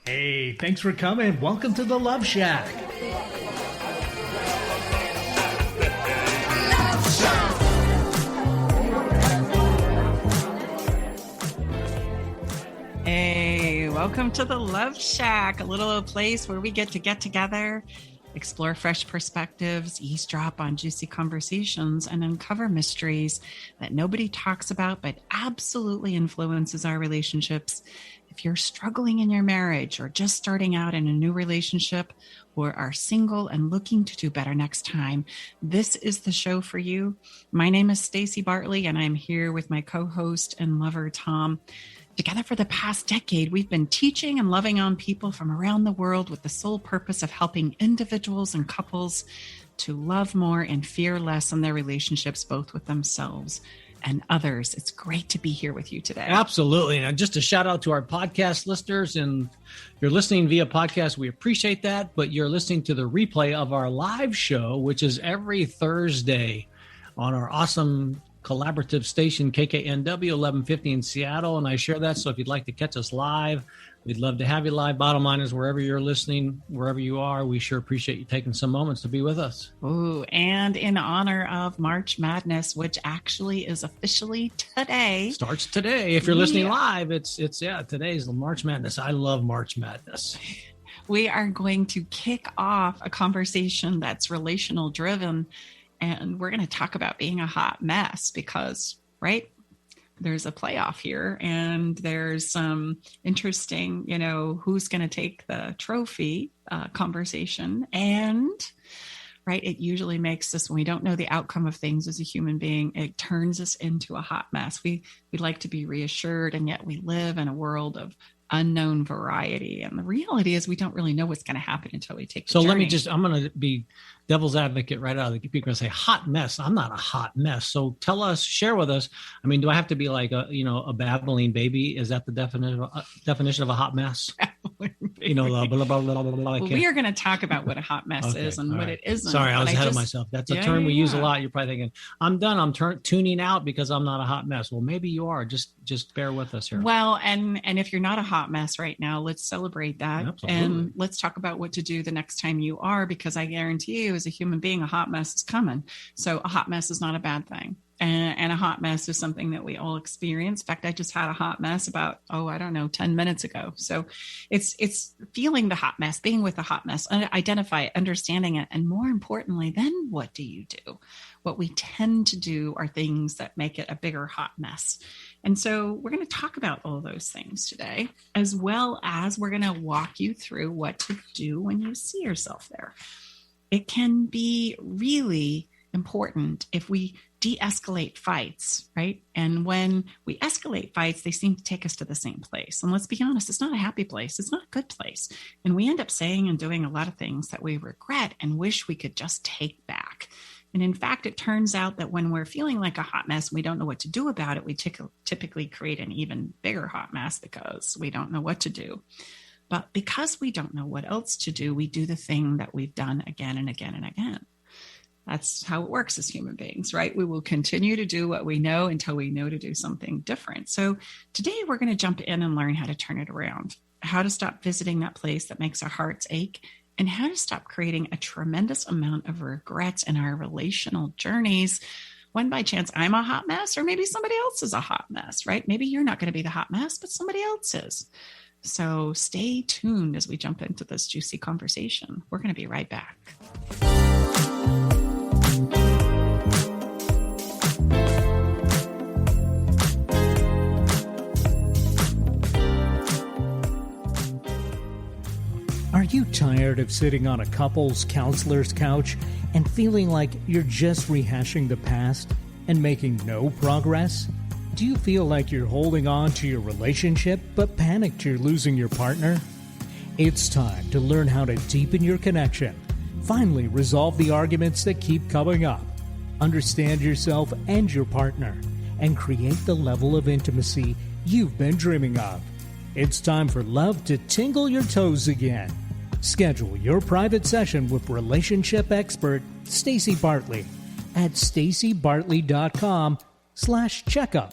Hey, thanks for coming. Welcome to the Love Shack. Hey, welcome to the Love Shack, a little place where we get together, explore fresh perspectives, eavesdrop on juicy conversations, and uncover mysteries that nobody talks about but absolutely influences our relationships. If you're struggling in your marriage or just starting out in a new relationship or are single and looking to do better next time, this is the show for you. My name is Stacy Bartley, and I'm here with my co-host and lover, Tom. Together for the past decade, we've been teaching and loving on people from around the world with the sole purpose of helping individuals and couples to love more and fear less in their relationships, both with themselves and others. It's great to be here with you today. Absolutely. And just a shout out to our podcast listeners. And you're listening via podcast, we appreciate that. But you're listening to the replay of our live show, which is every Thursday on our awesome collaborative station, KKNW 1150 in Seattle. And I share that. So if you'd like to catch us live, we'd love to have you live. Bottom line is, wherever you're listening, wherever you are, we sure appreciate you taking some moments to be with us. Ooh, and in honor of March Madness, which actually is officially today. Starts today. If you're listening live, it's today's March Madness. I love March Madness. We are going to kick off a conversation that's relational driven. And we're going to talk about being a hot mess because, right, there's a playoff here and there's some interesting, who's going to take the trophy conversation. And, right, it usually makes us, when we don't know the outcome of things as a human being, it turns us into a hot mess. We like to be reassured, and yet we live in a world of unknown variety. And the reality is we don't really know what's going to happen until we take the journey. I'm going to be devil's advocate right out of the gate. People are going to say hot mess. I'm not a hot mess. So share with us. I mean, do I have to be like a babbling baby? Is that the definition of a hot mess? Blah, blah, blah, blah, blah, blah. We are going to talk about what a hot mess is and what it isn't. Sorry, I was ahead of myself. That's a term we use a lot. You're probably thinking, I'm done. I'm tuning out because I'm not a hot mess. Well, maybe you are. Just bear with us here. Well, and if you're not a hot mess right now, let's celebrate that. Absolutely. And let's talk about what to do the next time you are, because I guarantee you, as a human being, a hot mess is coming. So a hot mess is not a bad thing. And a hot mess is something that we all experience. In fact, I just had a hot mess about, 10 minutes ago. So it's feeling the hot mess, being with the hot mess, identify it, understanding it. And more importantly, then what do you do? What we tend to do are things that make it a bigger hot mess. And so we're going to talk about all those things today, as well as we're going to walk you through what to do when you see yourself there. It can be really important if we de-escalate fights, right? And when we escalate fights, they seem to take us to the same place. And let's be honest, it's not a happy place. It's not a good place. And we end up saying and doing a lot of things that we regret and wish we could just take back. And in fact, it turns out that when we're feeling like a hot mess, we don't know what to do about it. We typically create an even bigger hot mess because we don't know what to do. But because we don't know what else to do, we do the thing that we've done again and again and again. That's how it works as human beings, right? We will continue to do what we know until we know to do something different. So today we're going to jump in and learn how to turn it around, how to stop visiting that place that makes our hearts ache, and how to stop creating a tremendous amount of regrets in our relational journeys when by chance I'm a hot mess, or maybe somebody else is a hot mess, right? Maybe you're not going to be the hot mess, but somebody else is. So stay tuned as we jump into this juicy conversation. We're going to be right back. Are you tired of sitting on a couples counselor's couch and feeling like you're just rehashing the past and making no progress? Do you feel like you're holding on to your relationship but panicked you're losing your partner? It's time to learn how to deepen your connection, finally resolve the arguments that keep coming up, understand yourself and your partner, and create the level of intimacy you've been dreaming of. It's time for love to tingle your toes again. Schedule your private session with relationship expert Stacy Bartley at stacybartley.com/checkup.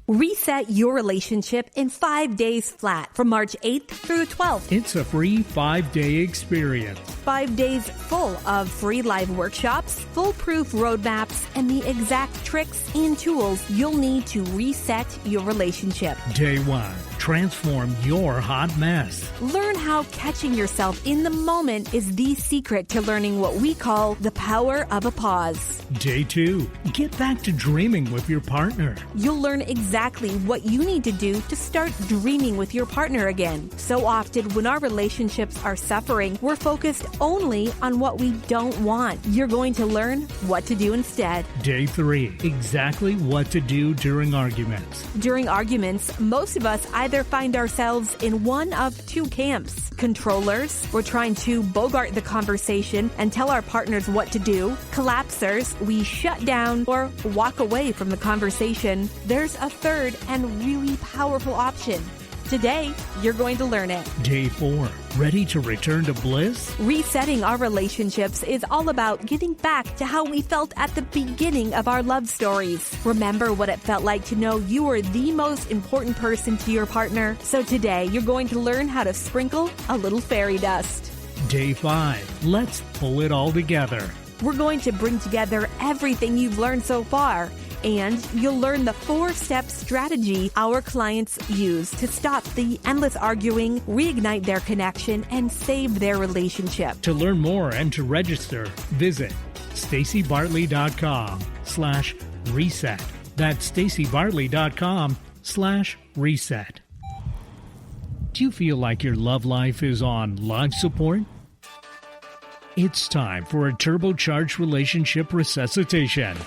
Reset your relationship in 5 days flat from March 8th through the 12th. It's a free 5-day experience. 5 days full of free live workshops, foolproof roadmaps, and the exact tricks and tools you'll need to reset your relationship. Day 1. Transform your hot mess. Learn how catching yourself in the moment is the secret to learning what we call the power of a pause. Day 2. Get back to dreaming with your partner. You'll learn exactly what you need to do to start dreaming with your partner again. So often when our relationships are suffering, we're focused only on what we don't want. You're going to learn what to do instead. Day 3. Exactly what to do during arguments. During arguments, most of us either find ourselves in one of two camps. Controllers, we're trying to bogart the conversation and tell our partners what to do. Collapsers, we shut down or walk away from the conversation. There's a third and really powerful option. Today, you're going to learn it. Day 4. Ready to return to bliss? Resetting our relationships is all about getting back to how we felt at the beginning of our love stories. Remember what it felt like to know you were the most important person to your partner? So today, you're going to learn how to sprinkle a little fairy dust. Day 5. Let's pull it all together. We're going to bring together everything you've learned so far. And you'll learn the 4-step strategy our clients use to stop the endless arguing, reignite their connection, and save their relationship. To learn more and to register, visit stacybartley.com/reset. That's stacybartley.com/reset. Do you feel like your love life is on life support? It's time for a turbocharged relationship resuscitation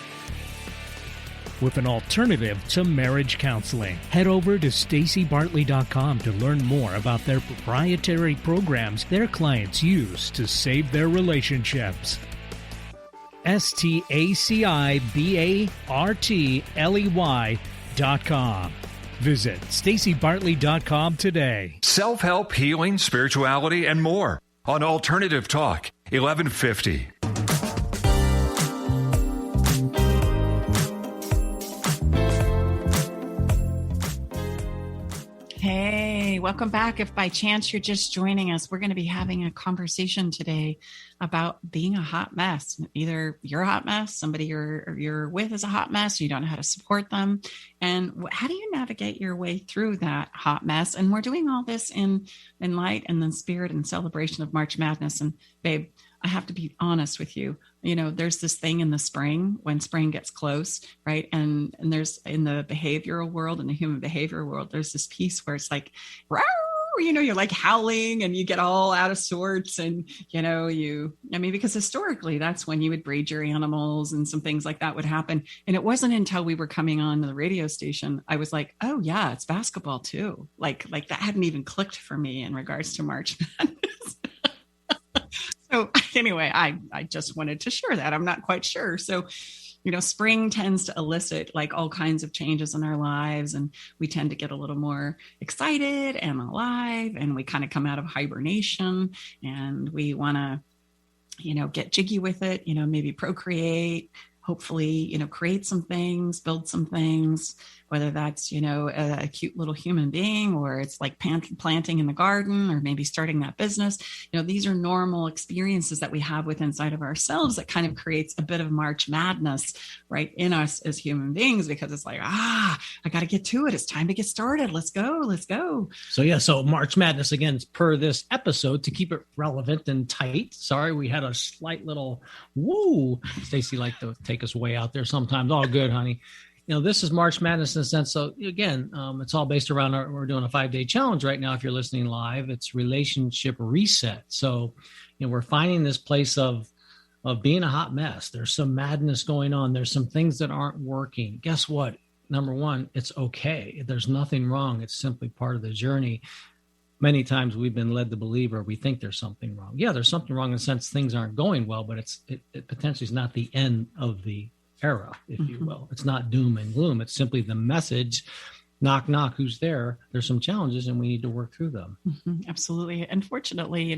with an alternative to marriage counseling. Head over to stacybartley.com to learn more about their proprietary programs their clients use to save their relationships. stacybartley.com. Visit stacybartley.com today. Self-help, healing, spirituality, and more on Alternative Talk, 1150. Hey, welcome back. If by chance you're just joining us, we're going to be having a conversation today about being a hot mess. Either you're a hot mess, somebody you're with is a hot mess, you don't know how to support them. And how do you navigate your way through that hot mess? And we're doing all this in light and then spirit and celebration of March Madness. And babe, I have to be honest with you. You know, there's this thing in the spring when spring gets close, right? And there's in the behavioral world, in the human behavioral world, there's this piece where it's like, rawr, you know, you're like howling and you get all out of sorts. And, you know, because historically that's when you would breed your animals and some things like that would happen. And it wasn't until we were coming on the radio station, I was like, oh yeah, it's basketball too. Like that hadn't even clicked for me in regards to March Madness. So anyway, I just wanted to share that. I'm not quite sure. So, you know, spring tends to elicit like all kinds of changes in our lives, and we tend to get a little more excited and alive, and we kind of come out of hibernation and we want to, you know, get jiggy with it, you know, maybe procreate, hopefully, you know, create some things, build some things, whether that's, you know, a cute little human being, or it's like planting in the garden, or maybe starting that business. You know, these are normal experiences that we have with inside of ourselves that kind of creates a bit of March Madness, right, in us as human beings, because it's like, I got to get to it. It's time to get started. Let's go. So March Madness, again, per this episode, to keep it relevant and tight. Sorry, we had a slight little woo. Stacy liked to take us way out there sometimes. All good, honey. You know, this is March Madness in a sense. So again, it's all based around we're doing a 5-day challenge right now. If you're listening live, it's relationship reset. So, you know, we're finding this place of being a hot mess. There's some madness going on. There's some things that aren't working. Guess what? Number one, it's okay. There's nothing wrong. It's simply part of the journey. Many times we've been led to believe, or we think there's something wrong. Yeah, there's something wrong in the sense things aren't going well, but it potentially is not the end of the era, if you will. It's not doom and gloom. It's simply the message knock, knock, who's there? There's some challenges and we need to work through them. Absolutely. Unfortunately,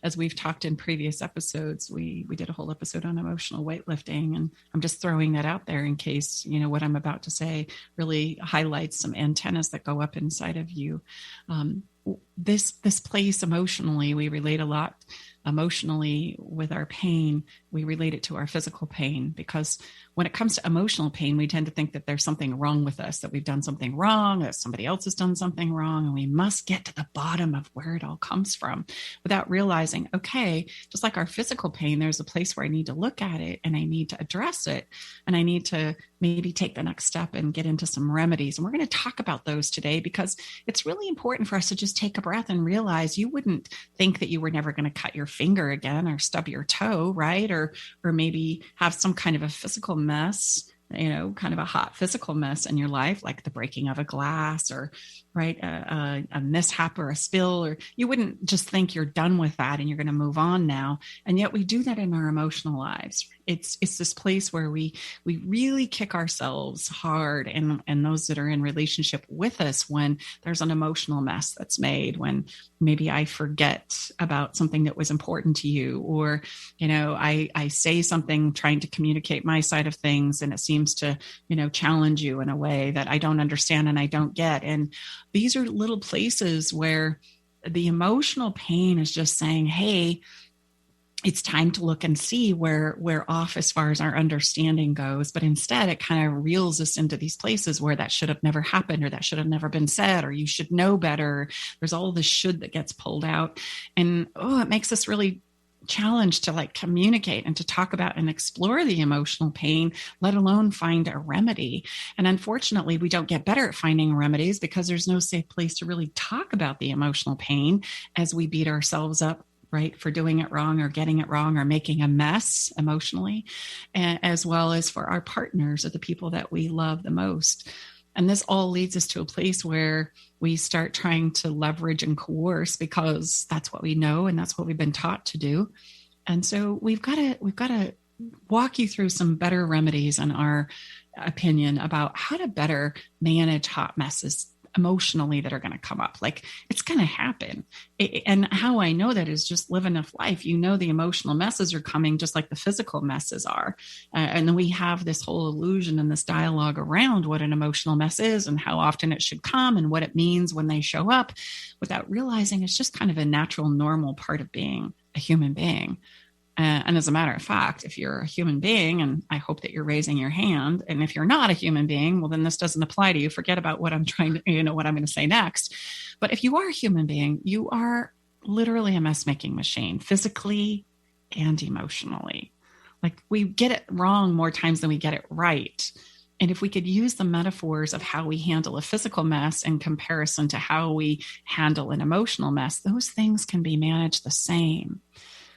as we've talked in previous episodes, we did a whole episode on emotional weightlifting, and I'm just throwing that out there in case, what I'm about to say really highlights some antennas that go up inside of you. This place emotionally, we relate a lot emotionally with our pain. We relate it to our physical pain, because when it comes to emotional pain, we tend to think that there's something wrong with us, that we've done something wrong, that somebody else has done something wrong, and we must get to the bottom of where it all comes from without realizing, okay, just like our physical pain, there's a place where I need to look at it and I need to address it, and I need to maybe take the next step and get into some remedies. And we're going to talk about those today, because it's really important for us to just take a breath and realize you wouldn't think that you were never going to cut your finger again or stub your toe, right? Or maybe have some kind of a physical mess, kind of a hot physical mess in your life, like the breaking of a glass, or right, a mishap or a spill, or you wouldn't just think you're done with that and you're going to move on now. And yet we do that in our emotional lives. It's this place where we really kick ourselves hard, and those that are in relationship with us, when there's an emotional mess that's made, when maybe I forget about something that was important to you, or, I say something trying to communicate my side of things, and it seems to, challenge you in a way that I don't understand and I don't get. And these are little places where the emotional pain is just saying, hey, it's time to look and see where we're off as far as our understanding goes. But instead, it kind of reels us into these places where that should have never happened, or that should have never been said, or you should know better. There's all this should that gets pulled out. And it makes us really challenged to communicate and to talk about and explore the emotional pain, let alone find a remedy. And unfortunately, we don't get better at finding remedies because there's no safe place to really talk about the emotional pain, as we beat ourselves up, right, for doing it wrong or getting it wrong or making a mess emotionally, as well as for our partners or the people that we love the most. And this all leads us to a place where we start trying to leverage and coerce, because that's what we know and that's what we've been taught to do. And so we've got to walk you through some better remedies, in our opinion, about how to better manage hot messes emotionally that are going to come up. It's going to happen. And how I know that is just live enough life. The emotional messes are coming just like the physical messes are. And then we have this whole illusion and this dialogue around what an emotional mess is and how often it should come and what it means when they show up, without realizing it's just kind of a natural, normal part of being a human being. And as a matter of fact, if you're a human being, and I hope that you're raising your hand, and if you're not a human being, well, then this doesn't apply to you. Forget about what I'm what I'm going to say next. But if you are a human being, you are literally a mess-making machine, physically and emotionally. We get it wrong more times than we get it right. And if we could use the metaphors of how we handle a physical mess in comparison to how we handle an emotional mess, those things can be managed the same.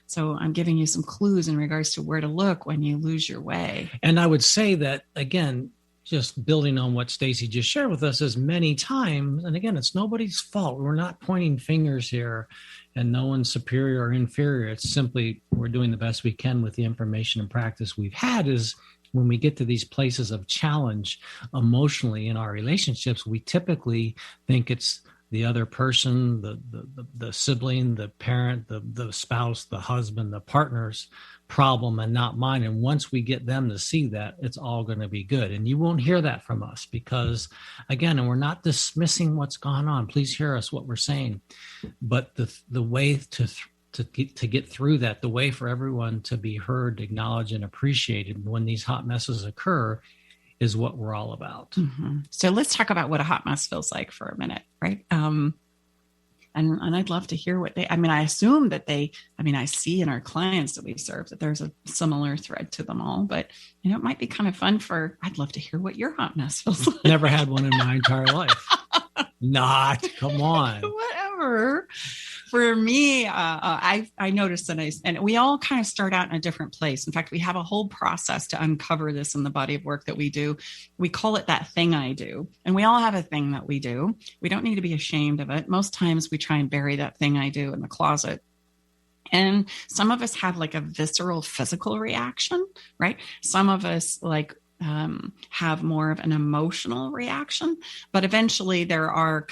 So I'm giving you some clues in regards to where to look when you lose your way. And I would say that, again, just building on what Stacey just shared with us, as many times, and again, it's nobody's fault. We're not pointing fingers here, and no one's superior or inferior. It's simply we're doing the best we can with the information and practice we've had. Is when we get to these places of challenge emotionally in our relationships, we typically think it's the other person, the sibling, the parent, the spouse, the husband, the partner's problem, and not mine. And once we get them to see that, it's all going to be good. And you won't hear that from us, because, again, and we're not dismissing what's gone on. Please hear us, what we're saying. But the way to get through that, the way for everyone to be heard, acknowledged, and appreciated when these hot messes occur, is what we're all about. Mm-hmm. So let's talk about what a hot mess feels like for a minute, right? And I'd love to hear what I assume that I see in our clients that we serve that there's a similar thread to them all, but it might be kind of fun I'd love to hear what your hot mess feels like. Never had one in my entire life. Come on. Whatever. For me, I noticed that and we all kind of start out in a different place. In fact, we have a whole process to uncover this in the body of work that we do. We call it that thing I do. And we all have a thing that we do. We don't need to be ashamed of it. Most times we try and bury that thing I do in the closet. And some of us have a visceral physical reaction, right? Some of us have more of an emotional reaction, but eventually there are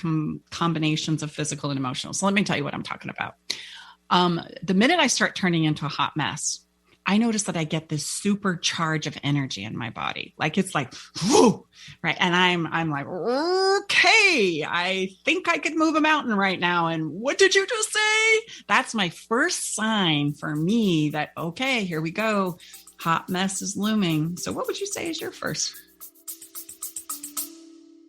combinations of physical and emotional. So let me tell you what I'm talking about. The minute I start turning into a hot mess, I notice that I get this supercharge of energy in my body. Like it's like, whoo, right. And I'm like, okay, I think I could move a mountain right now. And what did you just say? That's my first sign for me that, okay, here we go. Hot mess is looming. So what would you say is your first?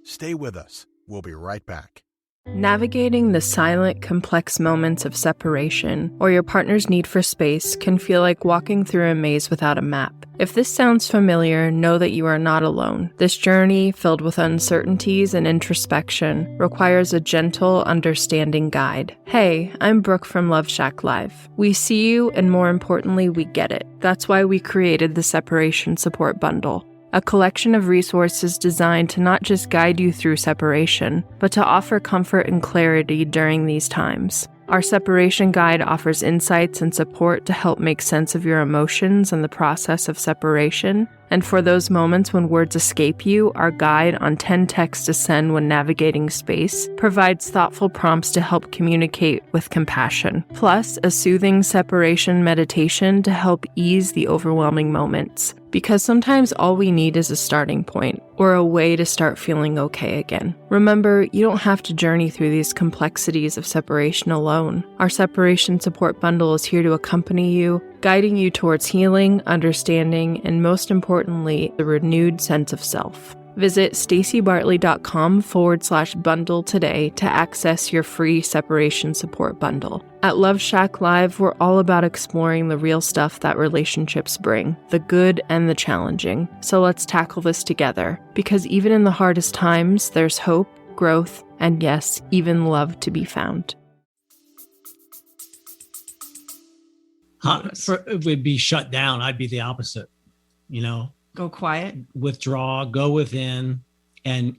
Stay with us. We'll be right back. Navigating the silent, complex moments of separation or your partner's need for space can feel like walking through a maze without a map. If this sounds familiar, know that you are not alone. This journey, filled with uncertainties and introspection, requires a gentle, understanding guide. Hey, I'm Brooke from Love Shack Live. We see you, and more importantly, we get it. That's why we created the Separation Support Bundle, a collection of resources designed to not just guide you through separation, but to offer comfort and clarity during these times. Our separation guide offers insights and support to help make sense of your emotions and the process of separation. And for those moments when words escape you, our guide on 10 texts to send when navigating space provides thoughtful prompts to help communicate with compassion, plus a soothing separation meditation to help ease the overwhelming moments. Because sometimes all we need is a starting point or a way to start feeling okay again. Remember, you don't have to journey through these complexities of separation alone. Our Separation Support Bundle is here to accompany you, guiding you towards healing, understanding, and most importantly, the renewed sense of self. Visit stacybartley.com/bundle today to access your free separation support bundle. At Love Shack Live, we're all about exploring the real stuff that relationships bring, the good and the challenging. So let's tackle this together, because even in the hardest times, there's hope, growth, and yes, even love to be found. It would be shut down. I'd be the opposite, Go quiet. Withdraw, go within, and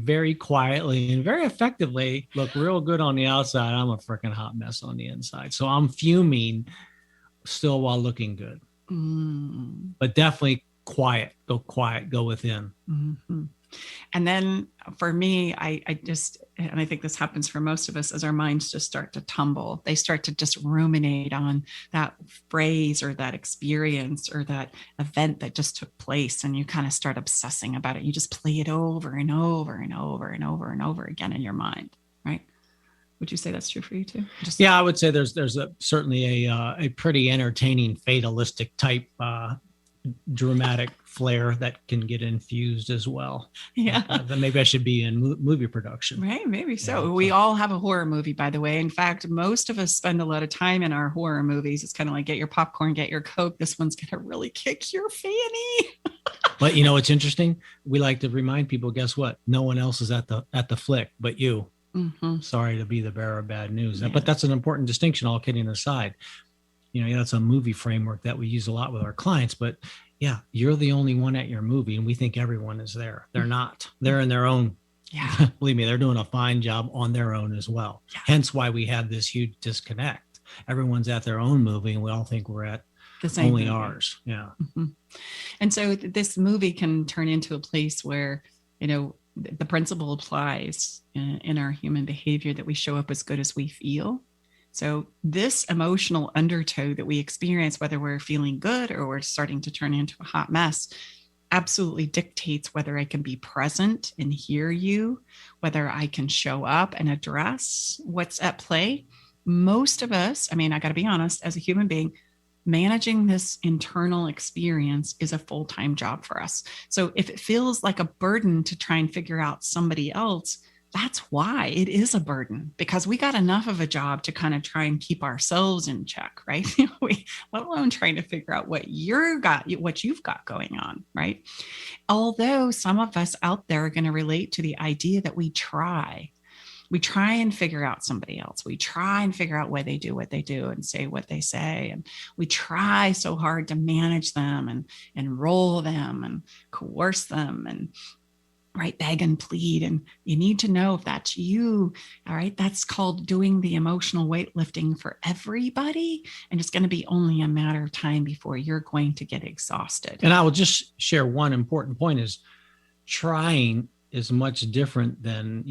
very quietly and very effectively look real good on the outside. I'm a freaking hot mess on the inside. So I'm fuming still while looking good. But definitely quiet, go within. Mm-hmm. And then for me, I think this happens for most of us as our minds just start to tumble. They start to just ruminate on that phrase or that experience or that event that just took place. And you kind of start obsessing about it. You just play it over and over and over and over and over again in your mind, right? Would you say that's true for you too? Yeah, I would say there's certainly a pretty entertaining fatalistic type dramatic flair that can get infused as well. Yeah. Then maybe I should be in movie production. Right. Maybe so. We all have a horror movie, by the way. In fact, most of us spend a lot of time in our horror movies. It's kind of like get your popcorn, get your Coke. This one's going to really kick your fanny. But it's interesting. We like to remind people, guess what? No one else is at the flick but you. Mm-hmm. Sorry to be the bearer of bad news. Yeah. But that's an important distinction, all kidding aside. That's a movie framework that we use a lot with our clients, but yeah, you're the only one at your movie and we think everyone is there. They're not. They're in their own. Yeah. Believe me, they're doing a fine job on their own as well. Yeah. Hence why we have this huge disconnect. Everyone's at their own movie and we all think we're at the same only movie. Ours. Yeah. Mm-hmm. And so this movie can turn into a place where, the principle applies in our human behavior that we show up as good as we feel. So this emotional undertow that we experience, whether we're feeling good or we're starting to turn into a hot mess, absolutely dictates whether I can be present and hear you, whether I can show up and address what's at play. Most of us, I got to be honest, as a human being, managing this internal experience is a full-time job for us. So if it feels like a burden to try and figure out somebody else, that's why it is a burden, because we got enough of a job to kind of try and keep ourselves in check, right? Let alone trying to figure out what you've got going on, right? Although some of us out there are going to relate to the idea that we try and figure out somebody else. We try and figure out why they do what they do and say what they say. And we try so hard to manage them and enroll them and coerce them and right, beg and plead. And you need to know if that's you. All right. That's called doing the emotional weightlifting for everybody. And it's going to be only a matter of time before you're going to get exhausted. And I will just share one important point is trying is much different than,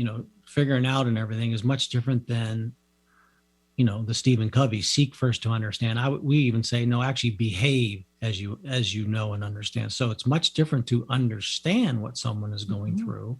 figuring out and everything is much different than, the Stephen Covey, seek first to understand. We even say, no, actually behave as you know and understand. So it's much different to understand what someone is going through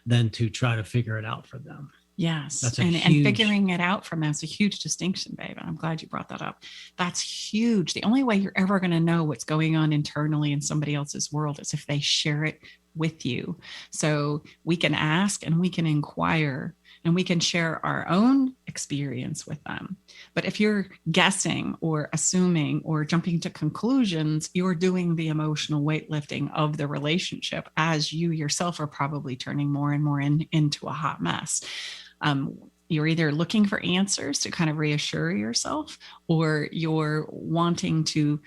than to try to figure it out for them. Yes. And figuring it out from that's a huge distinction, babe. And I'm glad you brought that up. That's huge. The only way you're ever going to know what's going on internally in somebody else's world is if they share it with you. So we can ask and we can inquire and we can share our own experience with them. But if you're guessing or assuming or jumping to conclusions, you're doing the emotional weightlifting of the relationship as you yourself are probably turning more and more into a hot mess. You're either looking for answers to kind of reassure yourself, or you're wanting to,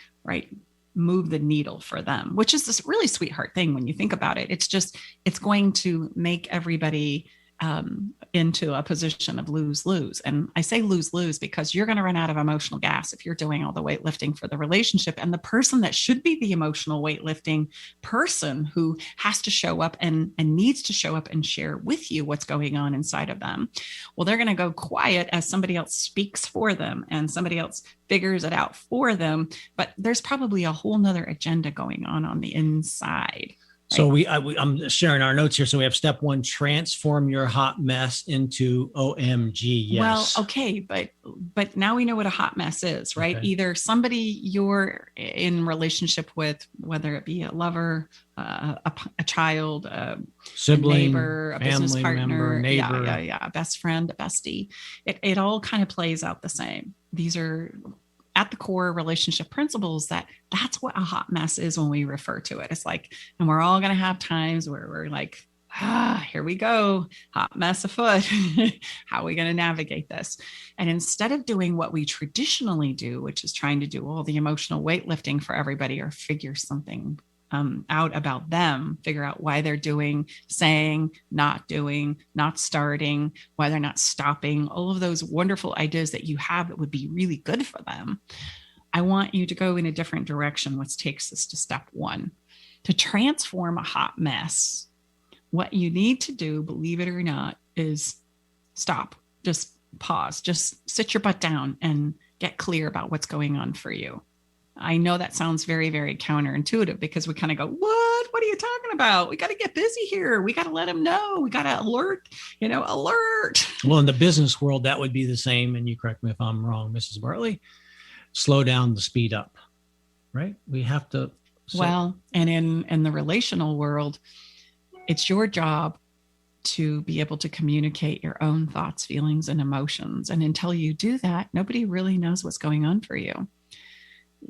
move the needle for them, which is this really sweetheart thing when you think about it. It's going to make everybody into a position of lose-lose. And I say lose-lose because you're going to run out of emotional gas if you're doing all the weightlifting for the relationship. And the person that should be the emotional weightlifting person who has to show up and needs to show up and share with you what's going on inside of them, well, they're going to go quiet as somebody else speaks for them and somebody else figures it out for them. But there's probably a whole nother agenda going on the inside. So I'm sharing our notes here. So we have step 1, transform your hot mess into OMG. Yes. Well, okay. But now we know what a hot mess is, right? Okay. Either somebody you're in relationship with, whether it be a lover, a child, a sibling, a neighbor, a business partner, member, neighbor. Yeah. A best friend, a bestie. It all kind of plays out the same. These are at the core relationship principles that's what a hot mess is when we refer to it. It's like, and we're all going to have times where we're like, here we go, hot mess afoot. How are we going to navigate this? And instead of doing what we traditionally do, which is trying to do all the emotional weightlifting for everybody or figure something out about them, figure out why they're doing, saying, not doing, not starting, why they're not stopping, all of those wonderful ideas that you have that would be really good for them. I want you to go in a different direction, which takes us to step 1. To transform a hot mess, what you need to do, believe it or not, is stop, just pause, just sit your butt down and get clear about what's going on for you. I know that sounds very, very counterintuitive because we kind of go, what are you talking about? We got to get busy here. We got to let them know. We got to alert. Well, in the business world, that would be the same. And you correct me if I'm wrong, Mrs. Bartley, slow down the speed up, right? We have to. Well, and in the relational world, it's your job to be able to communicate your own thoughts, feelings, and emotions. And until you do that, nobody really knows what's going on for you.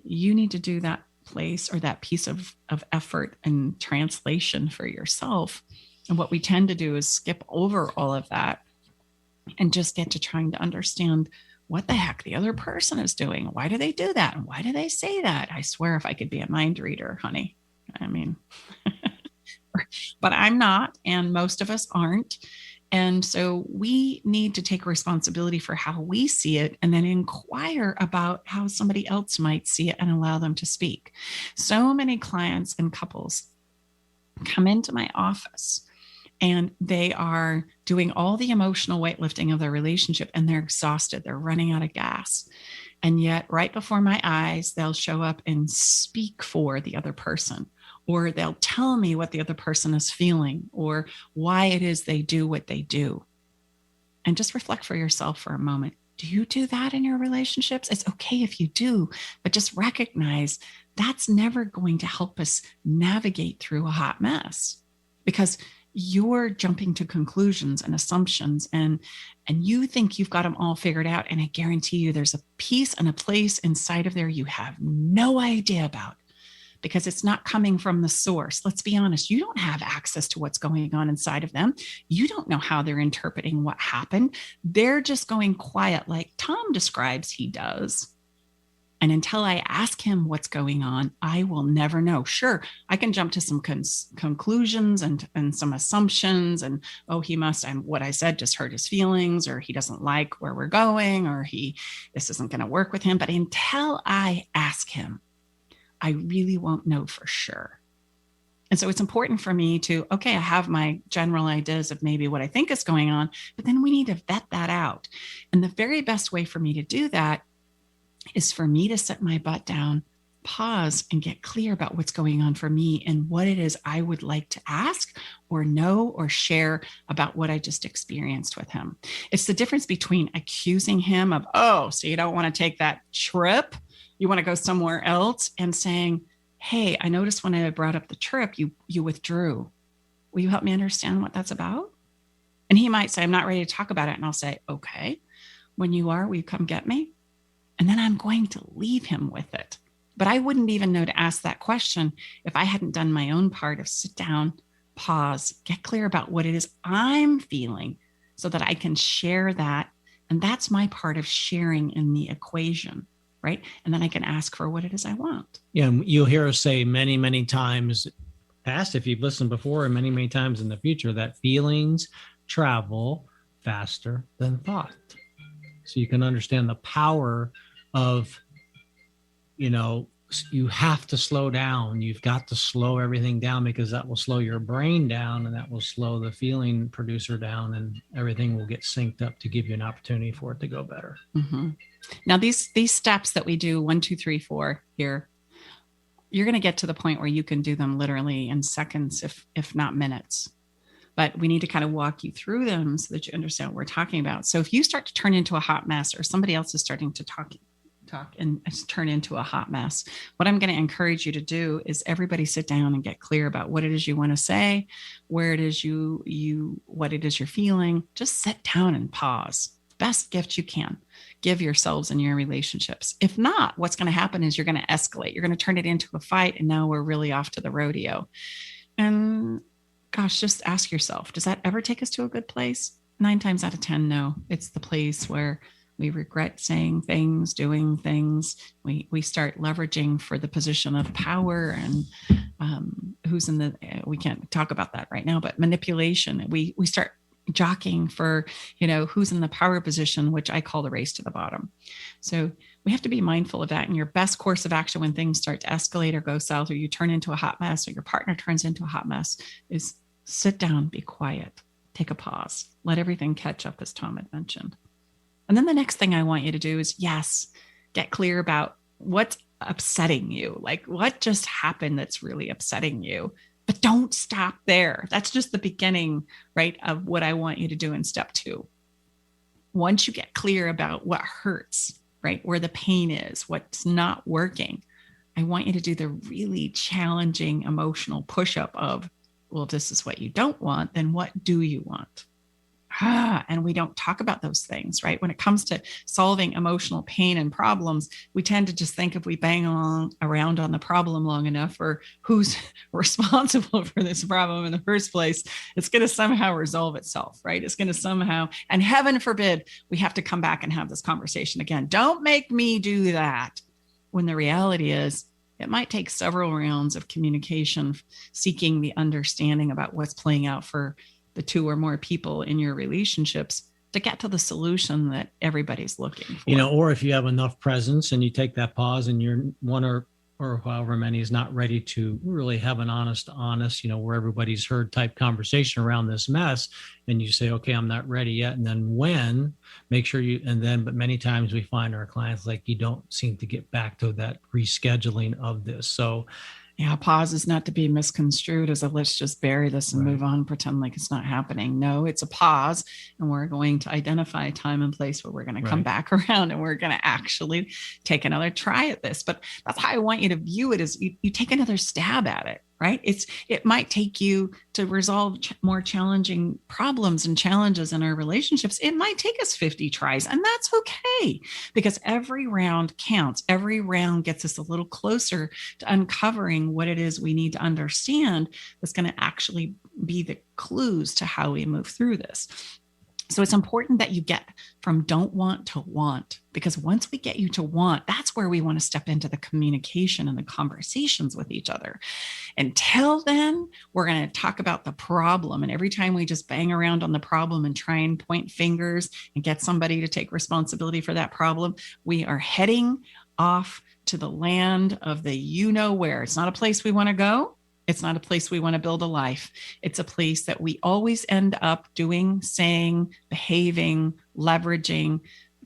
You need to do that place or that piece of effort and translation for yourself. And what we tend to do is skip over all of that and just get to trying to understand what the heck the other person is doing. Why do they do that? And why do they say that? I swear if I could be a mind reader, honey, but I'm not, and most of us aren't. And so we need to take responsibility for how we see it and then inquire about how somebody else might see it and allow them to speak. So many clients and couples come into my office and they are doing all the emotional weightlifting of their relationship and they're exhausted. They're running out of gas. And yet right before my eyes, they'll show up and speak for the other person. Or they'll tell me what the other person is feeling or why it is they do what they do. And just reflect for yourself for a moment. Do you do that in your relationships? It's okay if you do, but just recognize that's never going to help us navigate through a hot mess because you're jumping to conclusions and assumptions and you think you've got them all figured out. And I guarantee you there's a piece and a place inside of there you have no idea about. Because it's not coming from the source. Let's be honest. You don't have access to what's going on inside of them. You don't know how they're interpreting what happened. They're just going quiet like Tom describes he does. And until I ask him what's going on, I will never know. Sure, I can jump to some conclusions and some assumptions. And, oh, he must, and what I said just hurt his feelings, or he doesn't like where we're going, or this isn't going to work with him. But until I ask him, I really won't know for sure. And so it's important for me to, okay, I have my general ideas of maybe what I think is going on, but then we need to vet that out. And the very best way for me to do that is for me to sit my butt down, pause, and get clear about what's going on for me and what it is I would like to ask or know or share about what I just experienced with him. It's the difference between accusing him of, oh, so you don't want to take that trip, you want to go somewhere else, and saying, hey, I noticed when I brought up the trip, you withdrew. Will you help me understand what that's about? And he might say, I'm not ready to talk about it. And I'll say, okay, when you are, will you come get me? And then I'm going to leave him with it. But I wouldn't even know to ask that question if I hadn't done my own part of sit down, pause, get clear about what it is I'm feeling so that I can share that. And that's my part of sharing in the equation, right? And then I can ask for what it is I want. Yeah, you'll hear us say many, many times past, if you've listened before, and many, many times in the future, that feelings travel faster than thought. So you can understand the power of, you have to slow down. You've got to slow everything down, because that will slow your brain down, and that will slow the feeling producer down, and everything will get synced up to give you an opportunity for it to go better. Mm-hmm. Now, these steps that we do, 1, 2, 3, 4 here, you're going to get to the point where you can do them literally in seconds, if not minutes. But we need to kind of walk you through them so that you understand what we're talking about. So if you start to turn into a hot mess, or somebody else is starting to talk and turn into a hot mess, what I'm going to encourage you to do is everybody sit down and get clear about what it is you want to say, where it is what it is you're feeling. Just sit down and pause. Best gift you can give yourselves and your relationships. If not, what's going to happen is you're going to escalate. You're going to turn it into a fight, and now we're really off to the rodeo. And gosh, just ask yourself, does that ever take us to a good place? 9 times out of 10, no. It's the place where we regret saying things, doing things. We start leveraging for the position of power, and we can't talk about that right now, but manipulation. We start jockeying for, who's in the power position, which I call the race to the bottom. So we have to be mindful of that. And your best course of action when things start to escalate or go south, or you turn into a hot mess, or your partner turns into a hot mess, is sit down, be quiet, take a pause, let everything catch up, as Tom had mentioned. And then the next thing I want you to do is, yes, get clear about what's upsetting you, like what just happened that's really upsetting you. But don't stop there. That's just the beginning, right, of what I want you to do in step 2. Once you get clear about what hurts, right, where the pain is, what's not working, I want you to do the really challenging emotional push-up of, well, if this is what you don't want, then what do you want? And we don't talk about those things, right? When it comes to solving emotional pain and problems, we tend to just think if we bang around on the problem long enough, or who's responsible for this problem in the first place, it's going to somehow resolve itself, right? It's going to somehow, and heaven forbid, we have to come back and have this conversation again. Don't make me do that. When the reality is, it might take several rounds of communication, seeking the understanding about what's playing out for the 2 or more people in your relationships to get to the solution that everybody's looking for. Or if you have enough presence and you take that pause, and you're one or however many is not ready to really have an honest, where everybody's heard type conversation around this mess, and you say, okay, I'm not ready yet. And then but many times we find our clients, like, you don't seem to get back to that rescheduling of this. So yeah, pause is not to be misconstrued as a let's just bury this and move on, pretend like it's not happening. No, it's a pause, and we're going to identify a time and place where we're going to come back around, and we're going to actually take another try at this. But that's how I want you to view it, is you take another stab at it, right? It might take you to resolve more challenging problems and challenges in our relationships. It might take us 50 tries, and that's okay, because every round counts. Every round gets us a little closer to uncovering what it is we need to understand that's going to actually be the clues to how we move through this. So it's important that you get from don't want to want, because once we get you to want, that's where we want to step into the communication and the conversations with each other. Until then, we're going to talk about the problem. And every time we just bang around on the problem and try and point fingers and get somebody to take responsibility for that problem, we are heading off to the land of the you know where. It's not a place we want to go. It's not a place we want to build a life. It's a place that we always end up doing, saying, behaving, leveraging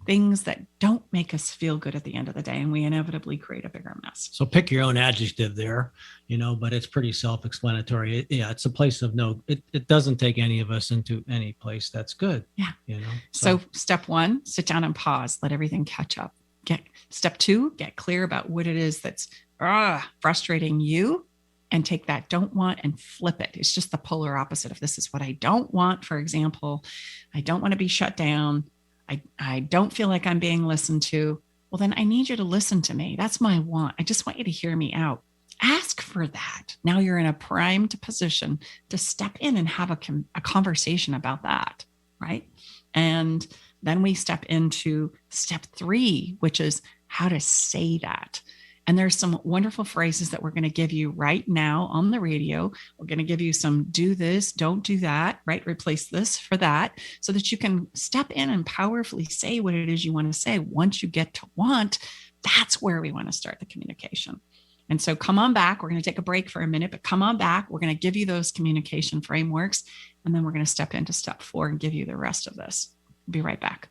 things that don't make us feel good at the end of the day. And we inevitably create a bigger mess. So pick your own adjective there, but it's pretty self-explanatory. It's a place of no, it doesn't take any of us into any place that's good. Yeah. So step one, sit down and pause, let everything catch up. Step two, get clear about what it is that's frustrating you. And take that don't want and flip it. It's just the polar opposite of this is what I don't want. For example, I don't want to be shut down. I don't feel like I'm being listened to. Well, then I need you to listen to me. That's my want. I just want you to hear me out. Ask for that. Now you're in a primed position to step in and have a conversation about that, right? And then we step into step 3, which is how to say that. And there's some wonderful phrases that we're going to give you right now on the radio. We're going to give you some do this, don't do that, right? Replace this for that, so that you can step in and powerfully say what it is you want to say. Once you get to want, that's where we want to start the communication. And so come on back. We're going to take a break for a minute, but come on back. We're going to give you those communication frameworks, and then we're going to step into step 4 and give you the rest of this. We'll be right back.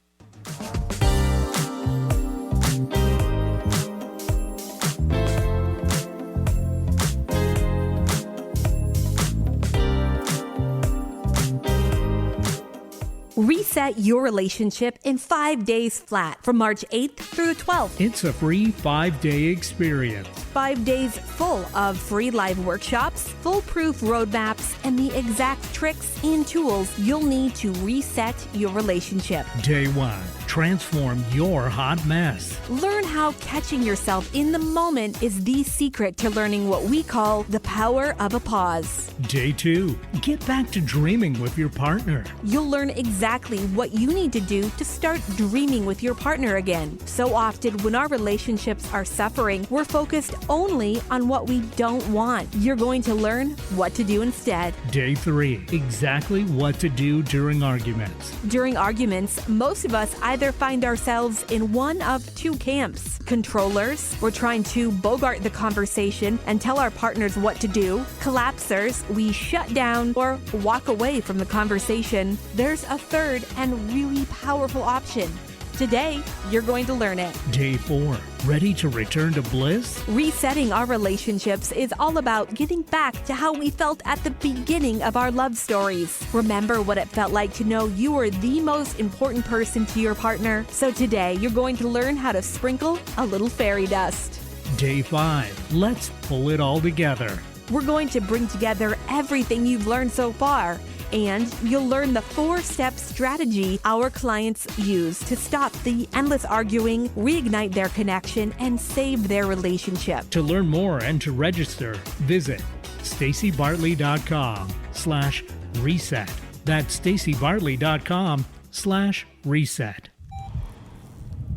Reset your relationship in 5 days flat from March 8th through the 12th. It's a free 5-day experience. 5 days full of free live workshops, foolproof roadmaps, and the exact tricks and tools you'll need to reset your relationship. Day 1. Transform your hot mess. Learn how catching yourself in the moment is the secret to learning what we call the power of a pause. Day 2. Get back to dreaming with your partner. You'll learn exactly what you need to do to start dreaming with your partner again. So often when our relationships are suffering, we're focused only on what we don't want. You're going to learn what to do instead. Day 3. Exactly what to do during arguments. During arguments, most of us either find ourselves in one of 2 camps. Controllers, we're trying to bogart the conversation and tell our partners what to do. Collapsers, we shut down or walk away from the conversation. There's a third and really powerful option. Today, you're going to learn it. Day 4. Ready to return to bliss? Resetting our relationships is all about getting back to how we felt at the beginning of our love stories. Remember what it felt like to know you were the most important person to your partner? So today, you're going to learn how to sprinkle a little fairy dust. Day 5. Let's pull it all together. We're going to bring together everything you've learned so far. And you'll learn the 4-step strategy our clients use to stop the endless arguing, reignite their connection, and save their relationship. To learn more and to register, visit stacybartley.com/reset. That's stacybartley.com/reset.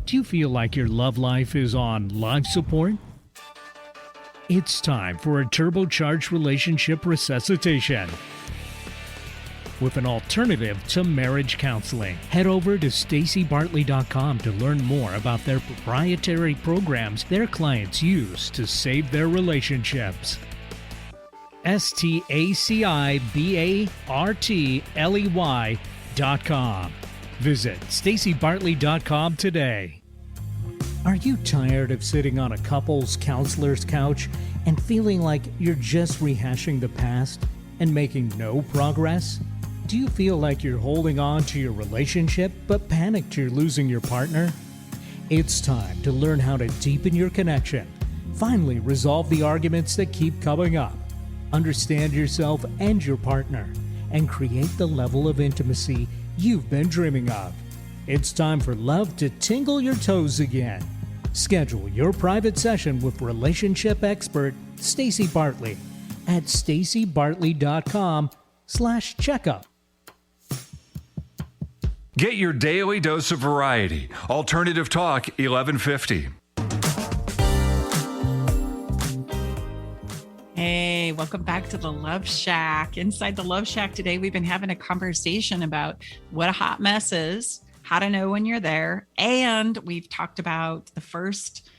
Do you feel like your love life is on life support? It's time for a turbocharged relationship resuscitation. With an alternative to marriage counseling. Head over to stacybartley.com to learn more about their proprietary programs their clients use to save their relationships. stacybartley.com. Visit stacybartley.com today. Are you tired of sitting on a couple's counselor's couch and feeling like you're just rehashing the past and making no progress? Do you feel like you're holding on to your relationship but panicked you're losing your partner? It's time to learn how to deepen your connection, finally resolve the arguments that keep coming up, understand yourself and your partner, and create the level of intimacy you've been dreaming of. It's time for love to tingle your toes again. Schedule your private session with relationship expert Stacy Bartley at stacybartley.com/checkup. Get your daily dose of variety. Alternative Talk, 1150. Hey, welcome back to the Love Shack. Inside the Love Shack today, we've been having a conversation about what a hot mess is, how to know when you're there, and we've talked about the first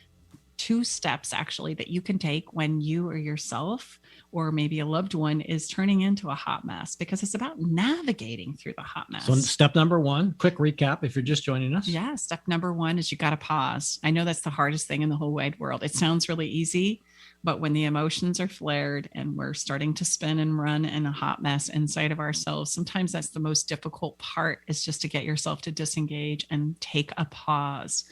2 steps actually that you can take when you or yourself or maybe a loved one is turning into a hot mess, because it's about navigating through the hot mess. So step number 1, quick recap if you're just joining us. Yeah, step number 1 is you got to pause. I know that's the hardest thing in the whole wide world. It sounds really easy, but when the emotions are flared and we're starting to spin and run in a hot mess inside of ourselves, sometimes that's the most difficult part, is just to get yourself to disengage and take a pause.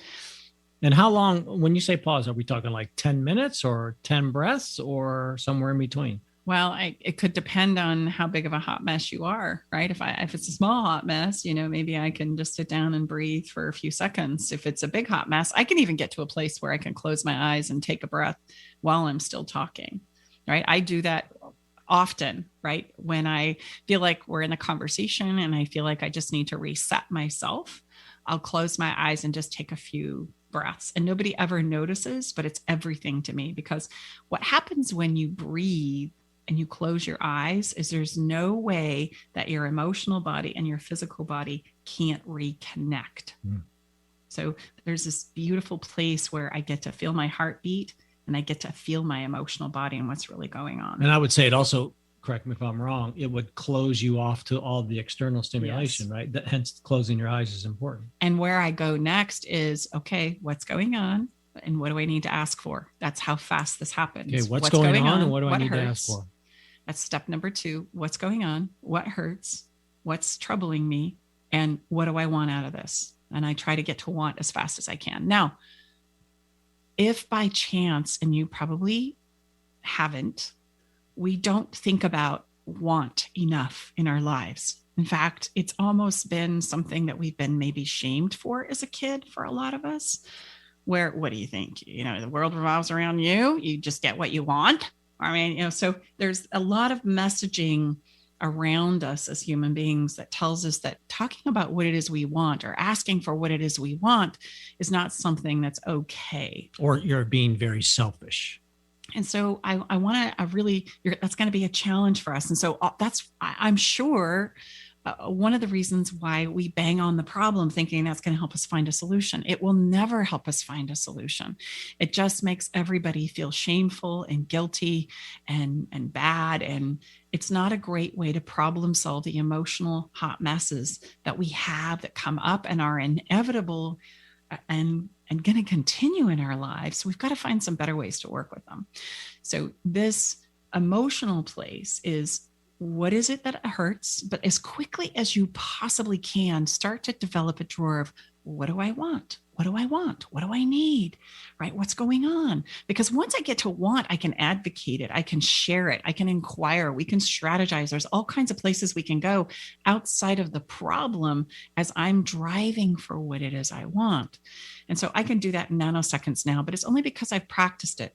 And how long, when you say pause, are we talking like 10 minutes or 10 breaths or somewhere in between? Well, it could depend on how big of a hot mess you are, right? If it's a small hot mess, maybe I can just sit down and breathe for a few seconds. If it's a big hot mess, I can even get to a place where I can close my eyes and take a breath while I'm still talking, right? I do that often, right? When I feel like we're in a conversation and I feel like I just need to reset myself, I'll close my eyes and just take a few breaths, and nobody ever notices, but it's everything to me, because what happens when you breathe and you close your eyes is there's no way that your emotional body and your physical body can't reconnect. So there's this beautiful place where I get to feel my heartbeat and I get to feel my emotional body and what's really going on. And I would say it also, correct me if I'm wrong, it would close you off to all the external stimulation, yes. Right? Hence, closing your eyes is important. And where I go next is, okay, what's going on? And what do I need to ask for? That's how fast this happens. Okay, what's going on and what do I need to ask for? That's step number 2. What's going on? What hurts? What's troubling me? And what do I want out of this? And I try to get to want as fast as I can. Now, if by chance, and you probably haven't, we don't think about want enough in our lives. In fact, it's almost been something that we've been maybe shamed for as a kid for a lot of us, where, what do you think? The world revolves around you. You just get what you want. I mean, so there's a lot of messaging around us as human beings that tells us that talking about what it is we want or asking for what it is we want is not something that's okay. Or you're being very selfish. And so I want to really, that's going to be a challenge for us. And so I'm sure one of the reasons why we bang on the problem thinking that's going to help us find a solution. It will never help us find a solution. It just makes everybody feel shameful and guilty and bad. And it's not a great way to problem solve the emotional hot messes that we have that come up and are inevitable and going to continue in our lives. So we've got to find some better ways to work with them. So this emotional place is, what is it that hurts? But as quickly as you possibly can, start to develop a drawer of, what do I want? What do I want? What do I need? Right? What's going on? Because once I get to want, I can advocate it. I can share it. I can inquire. We can strategize. There's all kinds of places we can go outside of the problem as I'm driving for what it is I want. And so I can do that in nanoseconds now, but it's only because I've practiced it,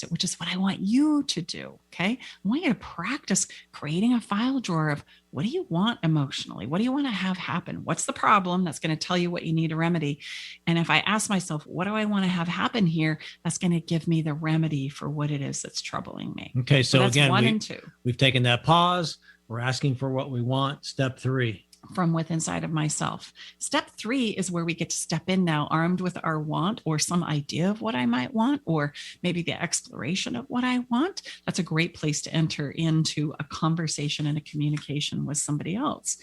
which is what I want you to do. Okay. I want you to practice creating a file drawer of, what do you want emotionally? What do you want to have happen? What's the problem? That's going to tell you what you need to remedy. And if I ask myself, what do I want to have happen here? That's going to give me the remedy for what it is that's troubling me. Okay. So that's again, 1 and 2. We've taken that pause. We're asking for what we want. Step 3. From within inside of myself. Step 3 is where we get to step in now, armed with our want or some idea of what I might want, or maybe the exploration of what I want. That's a great place to enter into a conversation and a communication with somebody else.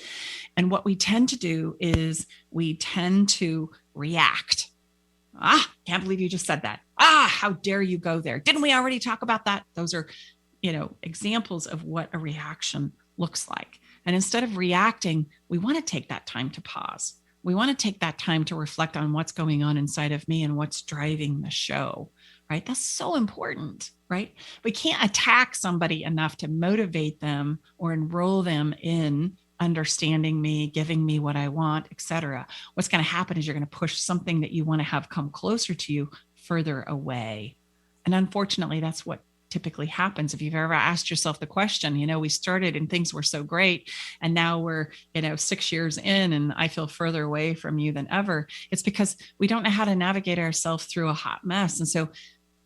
And what we tend to do is we tend to react. Can't believe you just said that. How dare you go there? Didn't we already talk about that? Those are, examples of what a reaction looks like. And instead of reacting, we want to take that time to pause. We want to take that time to reflect on what's going on inside of me and what's driving the show, right? That's so important, right? We can't attack somebody enough to motivate them or enroll them in understanding me, giving me what I want, etc. What's going to happen is you're going to push something that you want to have come closer to you further away. And unfortunately, that's what typically happens. If you've ever asked yourself the question, we started and things were so great, and now we're, 6 years in and I feel further away from you than ever. It's because we don't know how to navigate ourselves through a hot mess. And so,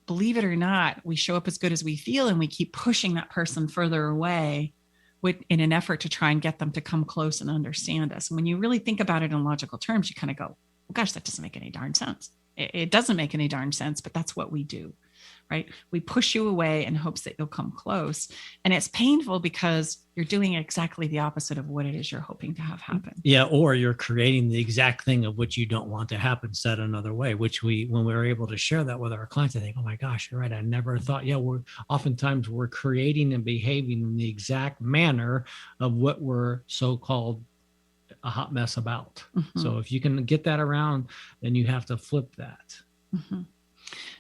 believe it or not, we show up as good as we feel and we keep pushing that person further away in an effort to try and get them to come close and understand us. And when you really think about it in logical terms, you kind of go, well, gosh, that doesn't make any darn sense. It doesn't make any darn sense, but that's what we do. Right? We push you away in hopes that you'll come close. And it's painful because you're doing exactly the opposite of what it is you're hoping to have happen. Yeah. Or you're creating the exact thing of which you don't want to happen, said another way, which when we're able to share that with our clients, I think, oh my gosh, you're right. I never thought, oftentimes we're creating and behaving in the exact manner of what we're so-called a hot mess about. Mm-hmm. So if you can get that around, then you have to flip that. Mm-hmm.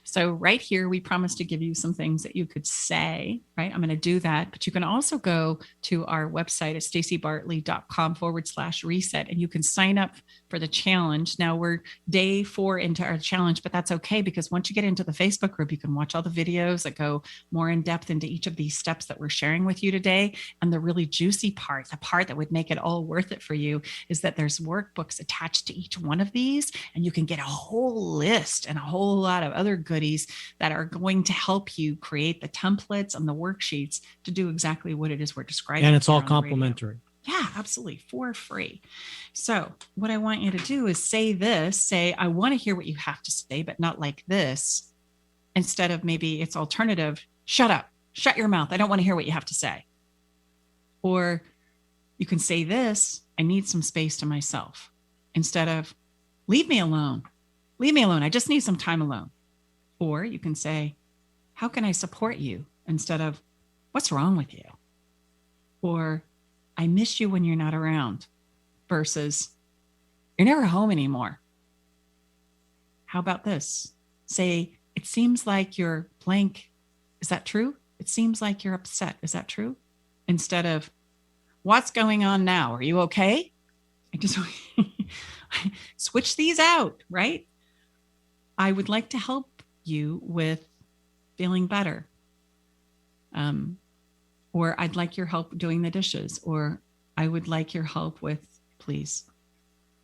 So right here, we promised to give you some things that you could say, right? I'm going to do that, but you can also go to our website at staceybartley.com/reset, and you can sign up for the challenge. Now we're day 4 into our challenge, but that's okay, because once you get into the Facebook group, you can watch all the videos that go more in depth into each of these steps that we're sharing with you today. And the really juicy part, the part that would make it all worth it for you, is that there's workbooks attached to each one of these, and you can get a whole list and a whole lot of other goodies that are going to help you create the templates and the worksheets to do exactly what it is we're describing. And it's all complimentary. Yeah, absolutely, for free. So what I want you to do is say, I want to hear what you have to say, but not like this. Instead of, maybe it's alternative, shut up, shut your mouth. I don't want to hear what you have to say. Or you can say this, I need some space to myself. Instead of, leave me alone. Leave me alone. I just need some time alone. Or you can say, how can I support you? Instead of, what's wrong with you? Or, I miss you when you're not around, versus, you're never home anymore. How about this? Say, it seems like you're blank. Is that true? It seems like you're upset. Is that true? Instead of, what's going on now? Are you okay? I just switch these out, right? I would like to help you with feeling better. Or I'd like your help doing the dishes, or I would like your help with, please.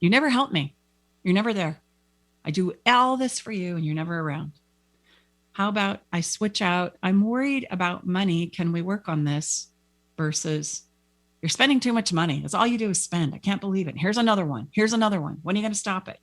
You never help me. You're never there. I do all this for you and you're never around. How about I switch out, I'm worried about money. Can we work on this? Versus, you're spending too much money. That's all you do is spend. I can't believe it. Here's another one. Here's another one. When are you going to stop it?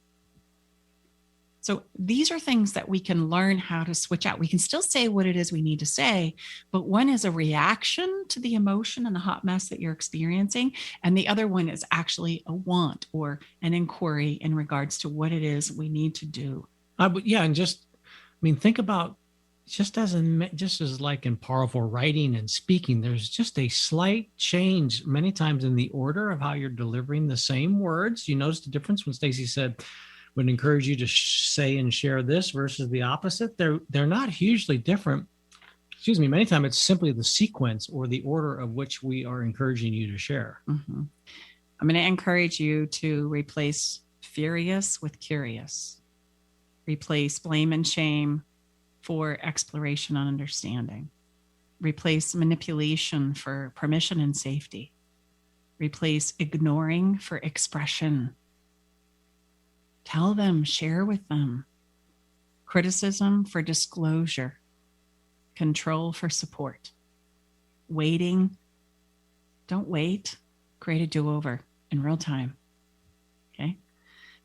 So these are things that we can learn how to switch out. We can still say what it is we need to say, but one is a reaction to the emotion and the hot mess that you're experiencing. And the other one is actually a want or an inquiry in regards to what it is we need to do. And think about just as like in powerful writing and speaking, there's just a slight change many times in the order of how you're delivering the same words. You notice the difference when Stacey said, would encourage you to say and share this versus the opposite. They're not hugely different. Many times it's simply the sequence or the order of which we are encouraging you to share. Mm-hmm. I'm going to encourage you to replace furious with curious. Replace blame and shame for exploration and understanding. Replace manipulation for permission and safety. Replace ignoring for expression. Tell them, share with them. Criticism for disclosure. Control for support. Waiting. Don't wait. Create a do-over in real time. Okay?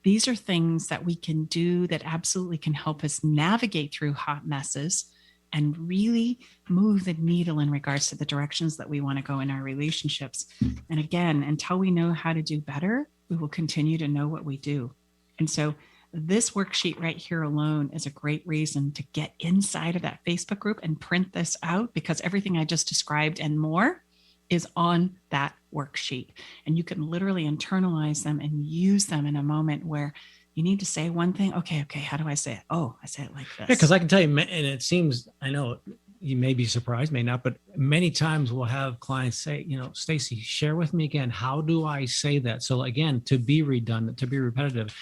These are things that we can do that absolutely can help us navigate through hot messes and really move the needle in regards to the directions that we want to go in our relationships. And again, until we know how to do better, we will continue to know what we do. And so this worksheet right here alone is a great reason to get inside of that Facebook group and print this out, because everything I just described and more is on that worksheet. And you can literally internalize them and use them in a moment where you need to say one thing. Okay, how do I say it? Oh, I say it like this. Yeah, because I can tell you, and it seems, I know you may be surprised, may not, but many times we'll have clients say, Stacy, share with me again, how do I say that? So again, to be redundant, to be repetitive,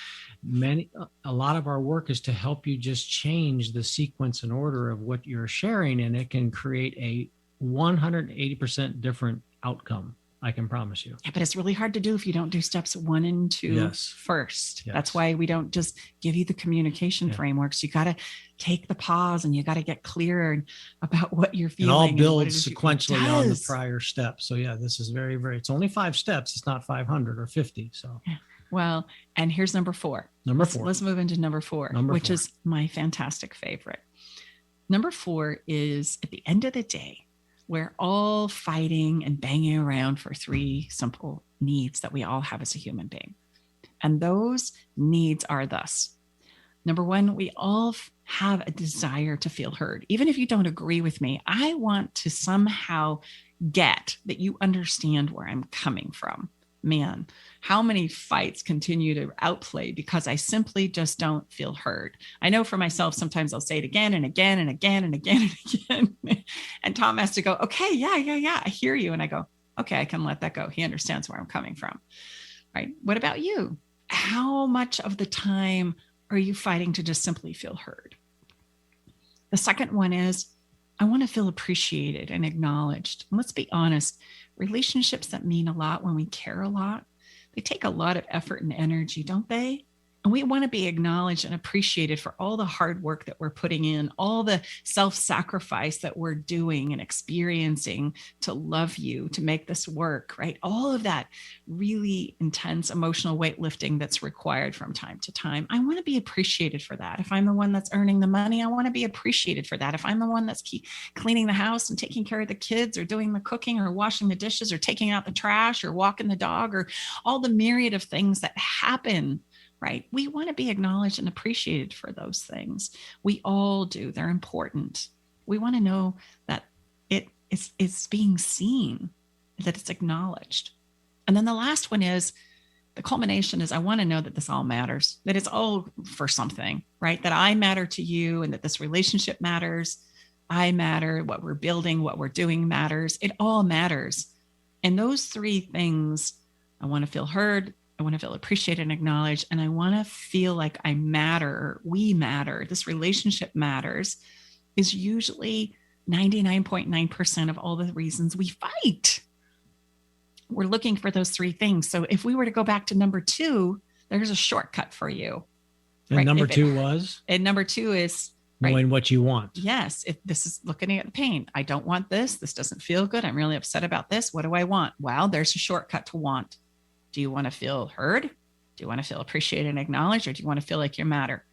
a lot of our work is to help you just change the sequence and order of what you're sharing, and it can create a 180% different outcome. I can promise you. Yeah, but it's really hard to do if you don't do steps 1 and 2 first. Yes. That's why we don't just give you the communication frameworks. You got to take the pause and you got to get clear about what you're feeling. It all builds sequentially on the prior steps. So this is very, very, it's only 5 steps. It's not 500 or 50. So. Yeah. Well, and here's number 4. Let's move into number 4, which is my fantastic favorite. Number 4 is, at the end of the day, we're all fighting and banging around for 3 simple needs that we all have as a human being. And those needs are thus. Number 1, we all have a desire to feel heard. Even if you don't agree with me, I want to somehow get that you understand where I'm coming from. Man, how many fights continue to outplay because I simply just don't feel heard. I know for myself, sometimes I'll say it again and again and again and again and again. And Tom has to go, okay, yeah, I hear you. And I go, okay, I can let that go. He understands where I'm coming from. Right? What about you? How much of the time are you fighting to just simply feel heard? The second one is, I want to feel appreciated and acknowledged. And let's be honest, relationships that mean a lot, when we care a lot, they take a lot of effort and energy, don't they? And we want to be acknowledged and appreciated for all the hard work that we're putting in, all the self-sacrifice that we're doing and experiencing to love you, to make this work, right? All of that really intense emotional weightlifting that's required from time to time. I want to be appreciated for that. If I'm the one that's earning the money, I want to be appreciated for that. If I'm the one that's cleaning the house and taking care of the kids or doing the cooking or washing the dishes or taking out the trash or walking the dog or all the myriad of things that happen, right? We want to be acknowledged and appreciated for those things. We all do. They're important. We want to know that it's being seen, that it's acknowledged. And then the last one is, the culmination is, I want to know that this all matters, that it's all for something, right? That I matter to you and that this relationship matters. I matter. What we're building, what we're doing matters. It all matters. And those 3 things, I want to feel heard, I want to feel appreciated and acknowledged, and I want to feel like I matter, we matter, this relationship matters, is usually 99.9% of all the reasons we fight. We're looking for those 3 things. So if we were to go back to number 2, there's a shortcut for you. And right? Number 2 was? And number 2 is knowing what you want. Yes. If this is looking at the pain, I don't want this. This doesn't feel good. I'm really upset about this. What do I want? Well, there's a shortcut to want. Do you want to feel heard? Do you want to feel appreciated and acknowledged? Or do you want to feel like you matter?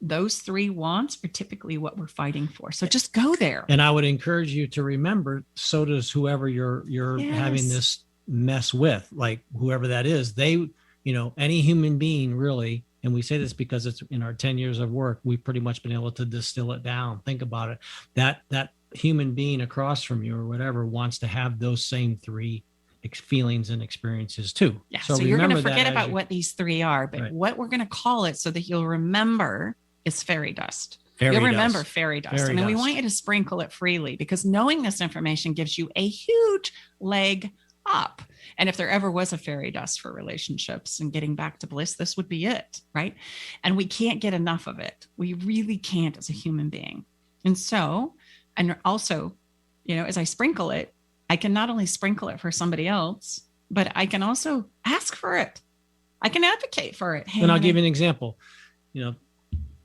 Those 3 wants are typically what we're fighting for. So just go there. And I would encourage you to remember, so does whoever you're having this mess with, like whoever that is. They, any human being really, and we say this because it's in our 10 years of work, we've pretty much been able to distill it down. Think about it. That human being across from you or whatever wants to have those same 3 feelings and experiences too. Yeah. So you're going to forget about what these 3 are, but what we're going to call it so that you'll remember is fairy dust. You'll remember fairy dust. And then we want you to sprinkle it freely, because knowing this information gives you a huge leg up. And if there ever was a fairy dust for relationships and getting back to bliss, this would be it, right? And we can't get enough of it. We really can't as a human being. And so, and also, as I sprinkle it, I can not only sprinkle it for somebody else, but I can also ask for it. I can advocate for it. Hey, and I'll give you an example.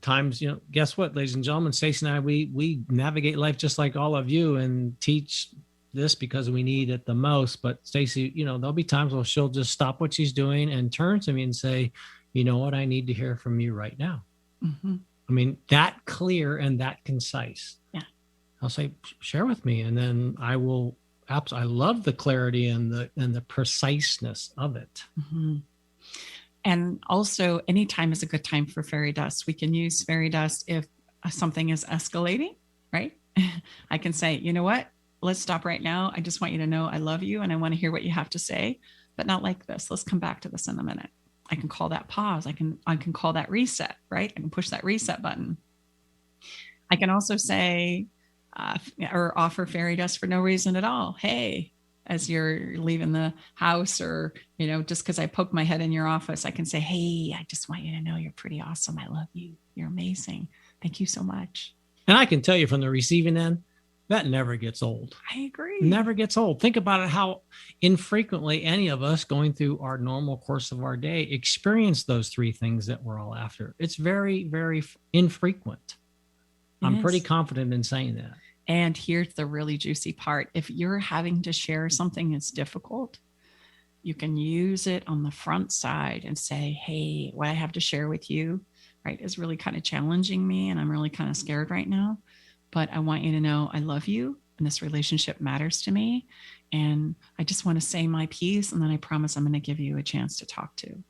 Times, guess what, ladies and gentlemen, Stacey and I, we navigate life just like all of you and teach this because we need it the most. But Stacey, there'll be times where she'll just stop what she's doing and turn to me and say, you know what, I need to hear from you right now. Mm-hmm. I mean, that clear and that concise. Yeah. I'll say, share with me. And then I will. I love the clarity and the preciseness of it. Mm-hmm. And also, anytime is a good time for fairy dust. We can use fairy dust if something is escalating, right? I can say, you know what? Let's stop right now. I just want you to know I love you and I want to hear what you have to say, but not like this. Let's come back to this in a minute. I can call that pause. I can call that reset, right? I can push that reset button. I can also say, or offer fairy dust for no reason at all. Hey, as you're leaving the house, or, just because I poke my head in your office, I can say, hey, I just want you to know you're pretty awesome. I love you. You're amazing. Thank you so much. And I can tell you from the receiving end, that never gets old. I agree. Never gets old. Think about it, how infrequently any of us going through our normal course of our day experience those three things that we're all after. It's very, very infrequent. I'm pretty confident in saying that. And here's the really juicy part. If you're having to share something that's difficult, you can use it on the front side and say, hey, what I have to share with you, right, is really kind of challenging me. And I'm really kind of scared right now. But I want you to know I love you and this relationship matters to me. And I just want to say my piece. And then I promise I'm going to give you a chance to talk to.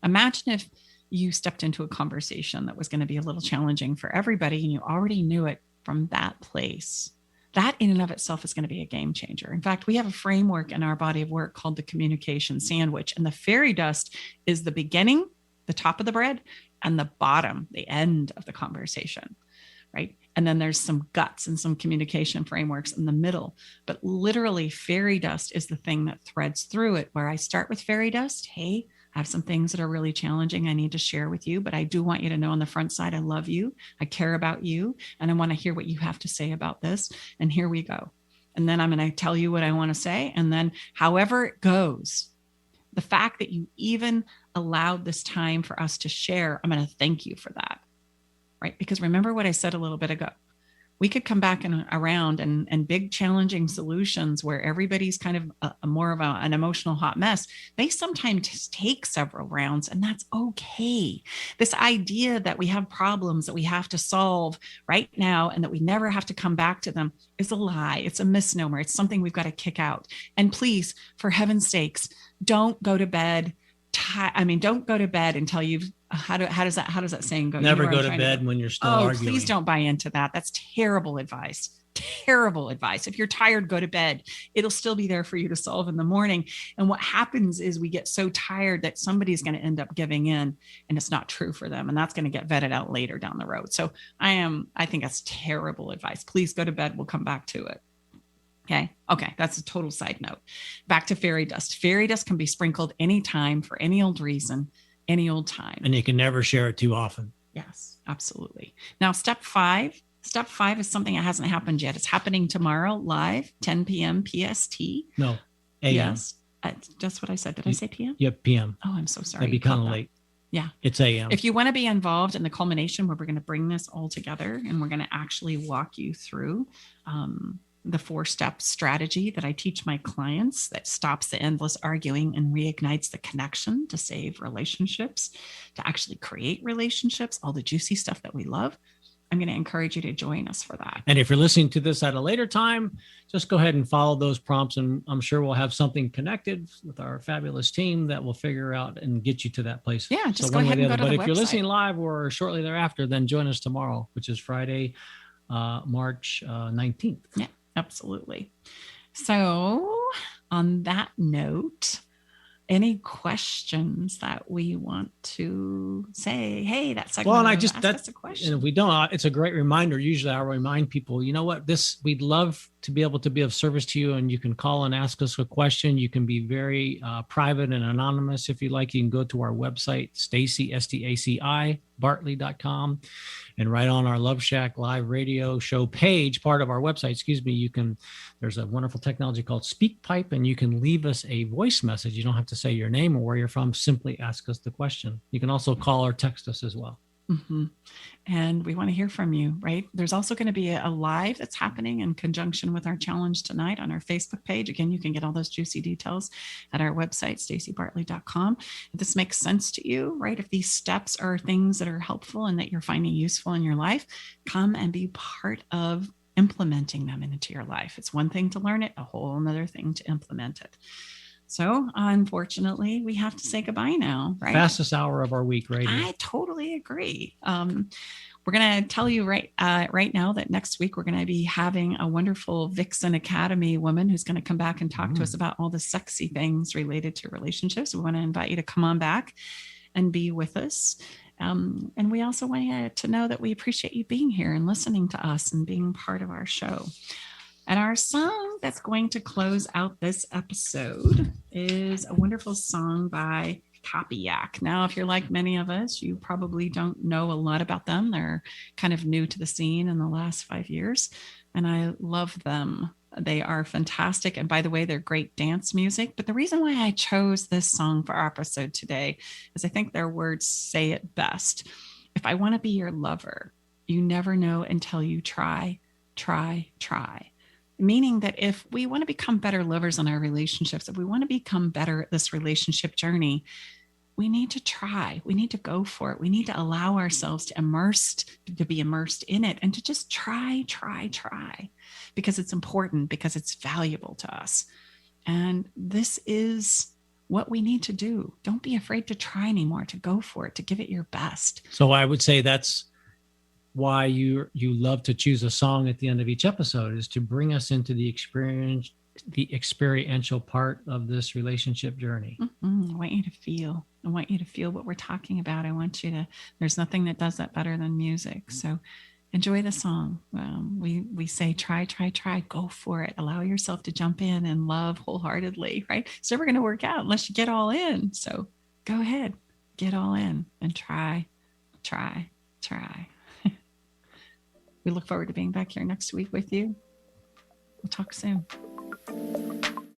Imagine if you stepped into a conversation that was going to be a little challenging for everybody and you already knew it from that place. That in and of itself is going to be a game changer. In fact, we have a framework in our body of work called the communication sandwich. And the fairy dust is the beginning, the top of the bread, and the bottom, the end of the conversation, right? And then there's some guts and some communication frameworks in the middle. But literally, fairy dust is the thing that threads through it, where I start with fairy dust. Hey, I have some things that are really challenging I need to share with you, but I do want you to know on the front side, I love you. I care about you. And I want to hear what you have to say about this. And here we go. And then I'm going to tell you what I want to say. And then however it goes, the fact that you even allowed this time for us to share, I'm going to thank you for that. Right? Because remember what I said a little bit ago, we could come back around and big challenging solutions where everybody's kind of more of an emotional hot mess. They sometimes take several rounds, and that's okay. This idea that we have problems that we have to solve right now and that we never have to come back to them is a lie. It's a misnomer. It's something we've got to kick out. And please, for heaven's sakes, don't go to bed. Don't go to bed until you've, how does that saying go? Never go to bed when you're still arguing. Please don't buy into that. That's terrible advice. Terrible advice. If you're tired, go to bed. It'll still be there for you to solve in the morning. And what happens is we get so tired that somebody's going to end up giving in, and it's not true for them. And that's going to get vetted out later down the road. So I think that's terrible advice. Please go to bed. We'll come back to it. Okay. That's a total side note. Back to fairy dust. Fairy dust can be sprinkled anytime for any old reason, any old time. And you can never share it too often. Yes, absolutely. Now, step five is something that hasn't happened yet. It's happening tomorrow live, 10 p.m. PST. No, AM. Yes. That's what I said. Did I say PM? Yep, PM. Oh, I'm so sorry. That'd be kind of late. Yeah. It's AM. If you want to be involved in the culmination where we're going to bring this all together and we're going to actually walk you through the 4-step strategy that I teach my clients that stops the endless arguing and reignites the connection to save relationships, to actually create relationships, all the juicy stuff that we love, I'm going to encourage you to join us for that. And if you're listening to this at a later time, just go ahead and follow those prompts, and I'm sure we'll have something connected with our fabulous team that will figure out and get you to that place. Yeah, just go ahead and go to the website. But if you're listening live or shortly thereafter, then join us tomorrow, which is Friday, March 19th. Yeah. Absolutely. So on that note, any questions that we want to say? Hey, that segment. Well, and that's a question. And if we don't, it's a great reminder. Usually I'll remind people, you know what, we'd love to be able to be of service to you, and you can call and ask us a question. You can be very private and anonymous if you like. You can go to our website, Stacy, STACI, Bartley.com, and right on our Love Shack live radio show page, part of our website, there's a wonderful technology called SpeakPipe, and you can leave us a voice message. You don't have to say your name or where you're from. Simply ask us the question. You can also call or text us as well. Mm-hmm. And we want to hear from you, right? There's also going to be a live that's happening in conjunction with our challenge tonight on our Facebook page. Again, you can get all those juicy details at our website, stacybartley.com. If this makes sense to you, right? If these steps are things that are helpful and that you're finding useful in your life, come and be part of implementing them into your life. It's one thing to learn it, a whole another thing to implement it. So unfortunately, we have to say goodbye now, right? Fastest hour of our week, right? I totally agree. We're going to tell you right now that next week we're going to be having a wonderful Vixen Academy woman who's going to come back and talk to us about all the sexy things related to relationships. We want to invite you to come on back and be with us. And we also want you to know that we appreciate you being here and listening to us and being part of our show. And our song that's going to close out this episode is a wonderful song by Copyac. Now, if you're like many of us, you probably don't know a lot about them. They're kind of new to the scene in the last 5 years, and I love them. They are fantastic. And by the way, they're great dance music. But the reason why I chose this song for our episode today is I think their words say it best. If I want to be your lover, you never know until you try, try, try. Meaning that if we want to become better lovers in our relationships, if we want to become better at this relationship journey, we need to try. We need to go for it. We need to allow ourselves to be immersed in it and to just try, because it's important, because it's valuable to us. And this is what we need to do. Don't be afraid to try anymore, to go for it, to give it your best. So I would say that's why you love to choose a song at the end of each episode, is to bring us into the experiential part of this relationship journey. I want you to feel. I want you to feel what we're talking about. I want you to, there's nothing that does that better than music. So enjoy the song. We say, try, go for it. Allow yourself to jump in and love wholeheartedly, right? It's never going to work out unless you get all in. So go ahead, get all in and try. We look forward to being back here next week with you. We'll talk soon.